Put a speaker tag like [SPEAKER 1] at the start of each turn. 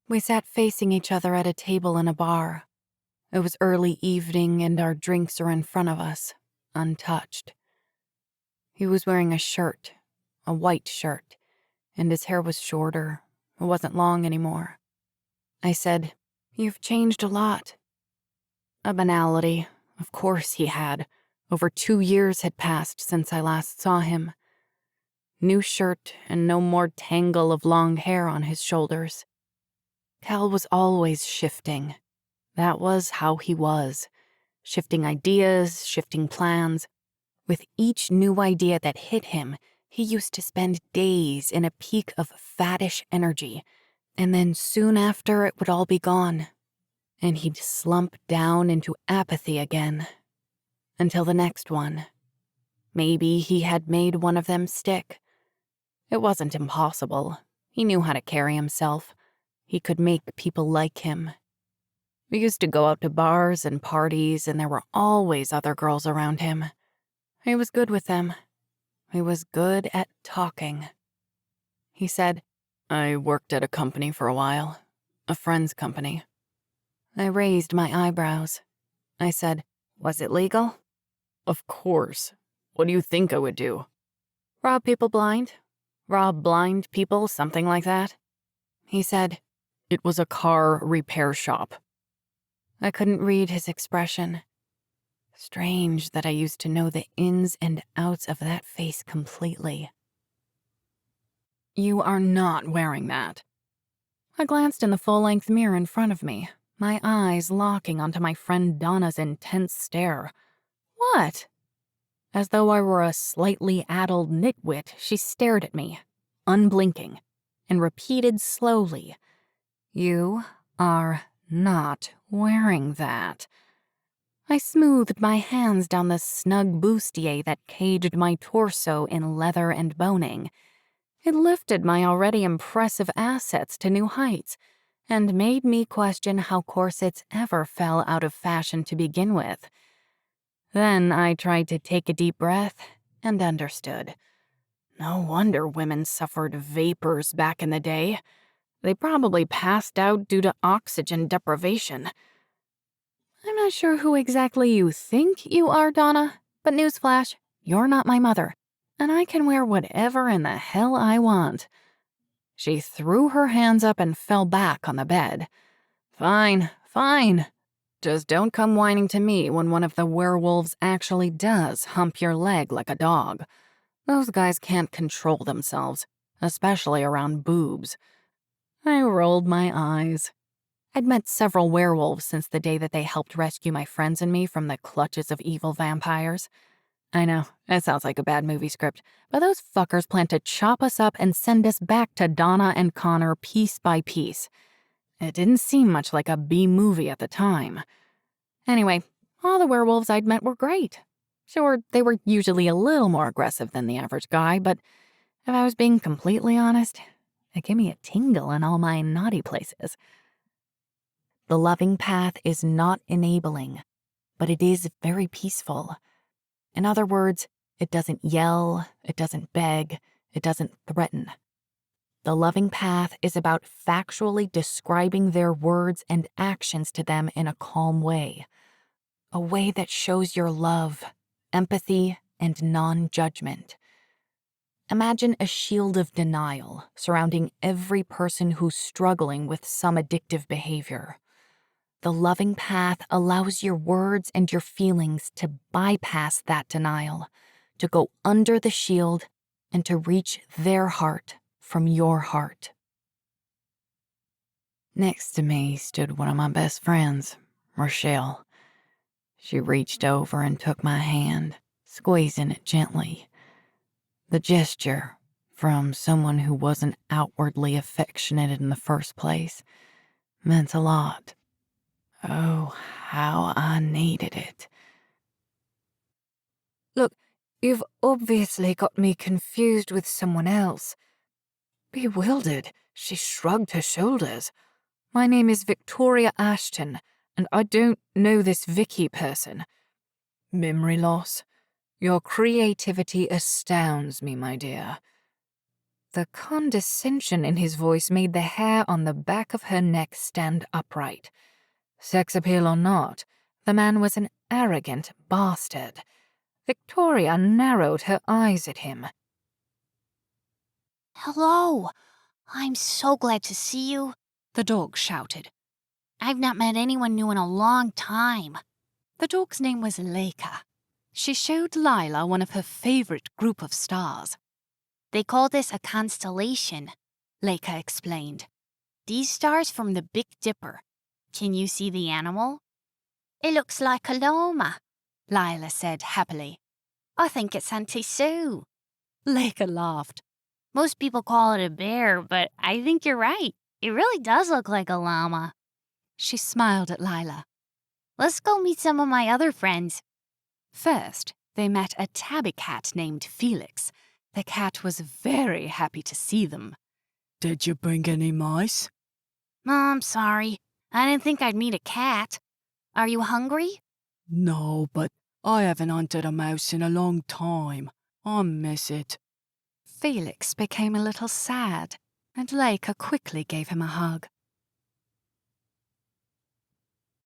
[SPEAKER 1] We sat facing each other at a table in a bar. It was early evening and our drinks are in front of us, untouched. He was wearing a shirt, a white shirt, and his hair was shorter. It wasn't long anymore. I said, "You've changed a lot." A banality. Of course he had. Over 2 years had passed since I last saw him. New shirt and no more tangle of long hair on his shoulders. Cal was always shifting. That was how he was. Shifting ideas, shifting plans. With each new idea that hit him, he used to spend days in a peak of faddish energy, and then soon after it would all be gone, and he'd slump down into apathy again. Until the next one. Maybe he had made one of them stick. It wasn't impossible. He knew how to carry himself. He could make people like him. We used to go out to bars and parties, and there were always other girls around him. He was good with them. He was good at talking. He said, "I worked at a company for a while. A friend's company." I raised my eyebrows. I said, "Was it legal?"
[SPEAKER 2] "Of course. What do you think I would do?"
[SPEAKER 1] "Rob people blind? Rob blind people, something like that?" He said,
[SPEAKER 2] "It was a car repair shop."
[SPEAKER 1] I couldn't read his expression. Strange that I used to know the ins and outs of that face completely.
[SPEAKER 2] "You are not wearing that."
[SPEAKER 1] I glanced in the full-length mirror in front of me, my eyes locking onto my friend Donna's intense stare. "What?" As though I were a slightly addled nitwit, she stared at me, unblinking, and repeated slowly, "You are not wearing that." I smoothed my hands down the snug bustier that caged my torso in leather and boning. It lifted my already impressive assets to new heights and made me question how corsets ever fell out of fashion to begin with. Then I tried to take a deep breath and understood. No wonder women suffered vapors back in the day. They probably passed out due to oxygen deprivation. "I'm not sure who exactly you think you are, Donna, but newsflash, you're not my mother, and I can wear whatever in the hell I want." She threw her hands up and fell back on the bed. "Fine, fine. Just don't come whining to me when one of the werewolves actually does hump your leg like a dog. Those guys can't control themselves, especially around boobs." I rolled my eyes. I'd met several werewolves since the day that they helped rescue my friends and me from the clutches of evil vampires. I know, it sounds like a bad movie script, but those fuckers plan to chop us up and send us back to Donna and Connor piece by piece. It didn't seem much like a B-movie at the time. Anyway, all the werewolves I'd met were great. Sure, they were usually a little more aggressive than the average guy, but if I was being completely honest, it gave me a tingle in all my naughty places. The loving path is not enabling, but it is very peaceful. In other words, it doesn't yell, it doesn't beg, it doesn't threaten. The loving path is about factually describing their words and actions to them in a calm way. A way that shows your love, empathy, and non-judgment. Imagine a shield of denial surrounding every person who's struggling with some addictive behavior. The loving path allows your words and your feelings to bypass that denial, to go under the shield, and to reach their heart from your heart. Next to me stood one of my best friends, Rochelle. She reached over and took my hand, squeezing it gently. The gesture, from someone who wasn't outwardly affectionate in the first place, meant a lot. Oh, how I needed it. "Look, you've obviously got me confused with someone else." Bewildered, she shrugged her shoulders. "My name is Victoria Ashton, and I don't know this Vicky person." "Memory loss? Your creativity astounds me, my dear." The condescension in his voice made the hair on the back of her neck stand upright. Sex appeal or not, the man was an arrogant bastard. Victoria narrowed her eyes at him.
[SPEAKER 3] "Hello! I'm so glad to see you," the dog shouted. "I've not met anyone new in a long time." The dog's name was Leica. She showed Lila one of her favorite group of stars. "They call this a constellation," Leica explained. "These stars from the Big Dipper. Can you see the animal?" "It looks like a llama," Lila said happily. "I think it's Auntie Sue." Leica laughed. "Most people call it a bear, but I think you're right. It really does look like a llama." She smiled at Lila. "Let's go meet some of my other friends." First, they met a tabby cat named Felix. The cat was very happy to see them.
[SPEAKER 2] Did you bring any mice?
[SPEAKER 3] "I'm sorry. I didn't think I'd meet a cat. Are you hungry?"
[SPEAKER 2] No, but I haven't hunted a mouse in a long time. I miss it.
[SPEAKER 1] Felix became a little sad, and Leica quickly gave him a hug.